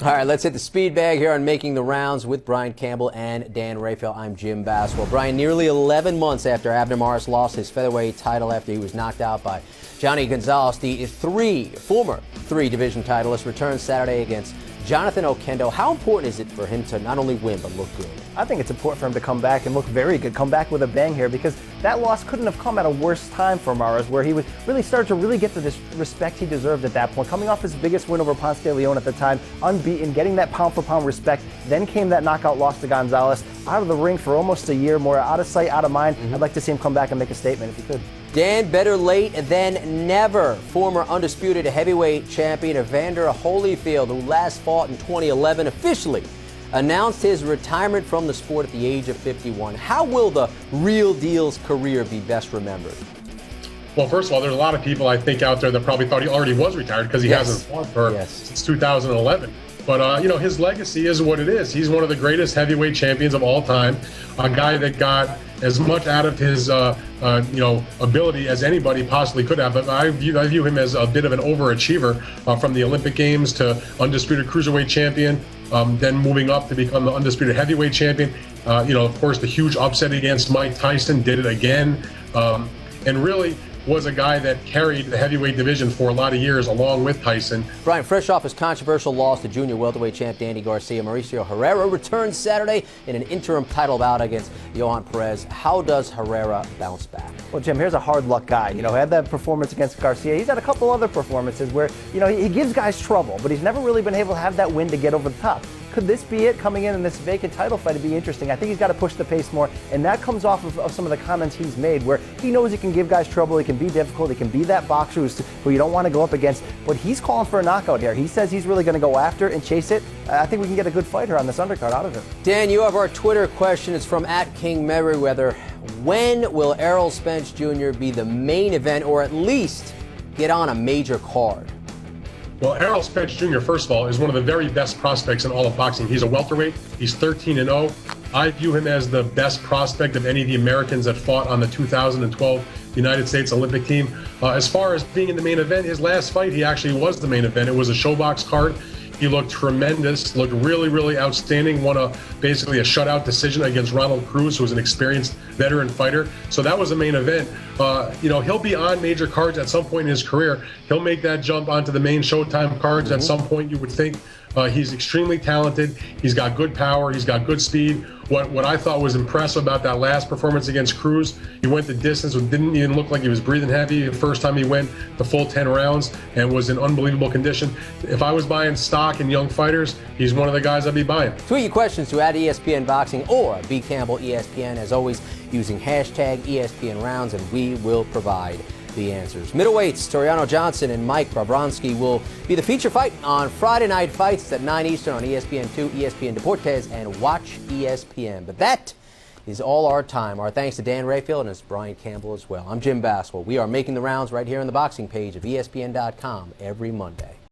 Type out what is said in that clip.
All right, let's hit the speed bag here on Making the Rounds with Brian Campbell and Dan Rafael. I'm Jim Basquil. Brian, nearly 11 months after Abner Mares lost his featherweight title after he was knocked out by Johnny Gonzalez, the former three-division titleist returns Saturday against Jonathan Oquendo. How important is it for him to not only win, but look good? I think it's important for him to come back and look very good, come back with a bang here, because that loss couldn't have come at a worse time for Mares, where he was really started to really get the respect he deserved at that point. Coming off his biggest win over Ponce de Leon at the time, unbeaten, getting that pound-for-pound respect. Then came that knockout loss to Gonzalez. Out of the ring for almost a year, more out of sight, out of mind. I'd like to see him come back and make a statement if he could. Dan, better late than never. Former undisputed heavyweight champion Evander Holyfield, who last fought in 2011, officially announced his retirement from the sport at the age of 51. How will the real deal's career be best remembered? Well, first of all, there's a lot of people I think out there that probably thought he already was retired because he hasn't fought since 2011. But, his legacy is what it is. He's one of the greatest heavyweight champions of all time, a guy that got as much out of his, ability as anybody possibly could have. But I view him as a bit of an overachiever from the Olympic Games to undisputed cruiserweight champion, then moving up to become the undisputed heavyweight champion. Of course, the huge upset against Mike Tyson, did it again, and really was a guy that carried the heavyweight division for a lot of years along with Tyson. Brian, fresh off his controversial loss to junior welterweight champ Danny Garcia, Mauricio Herrera returns Saturday in an interim title bout against Johan Perez. How does Herrera bounce back? Well, Jim, here's a hard luck guy. He had that performance against Garcia. He's had a couple other performances where, he gives guys trouble, but he's never really been able to have that win to get over the top. Could this be it coming in this vacant title fight? It'd be interesting. I think he's got to push the pace more, and that comes off of some of the comments he's made where he knows he can give guys trouble, he can be difficult, he can be that boxer who you don't want to go up against, but he's calling for a knockout here. He says he's really going to go after and chase it. I think we can get a good fighter on this undercard out of him. Dan, you have our Twitter question. It's from @KingMerriweather. When will Errol Spence Jr. be the main event, or at least get on a major card? Well, Errol Spence Jr., first of all, is one of the very best prospects in all of boxing. He's a welterweight. He's 13-0. I view him as the best prospect of any of the Americans that fought on the 2012 United States Olympic team. As far as being in the main event, his last fight, he actually was the main event. It was a showbox card. He looked tremendous, looked really, really outstanding, won basically a shutout decision against Ronald Cruz, who was an experienced veteran fighter. So that was the main event. He'll be on major cards at some point in his career. He'll make that jump onto the main Showtime cards at some point, you would think. He's extremely talented. He's got good power. He's got good speed. What I thought was impressive about that last performance against Cruz, he went the distance, didn't even look like he was breathing heavy the first time he went the full 10 rounds, and was in unbelievable condition. If I was buying stock in young fighters, he's one of the guys I'd be buying. Tweet your questions to @ESPN Boxing or B Campbell ESPN, as always, using hashtag ESPN Rounds, and we will provide the answers. Middleweights, Toriano Johnson and Mike Barbronski will be the feature fight on Friday Night Fights at 9 Eastern on ESPN2, ESPN Deportes, and Watch ESPN. But that is all our time. Our thanks to Dan Rafael and it's Brian Campbell as well. I'm Jim Basquil. We are making the rounds right here on the boxing page of ESPN.com every Monday.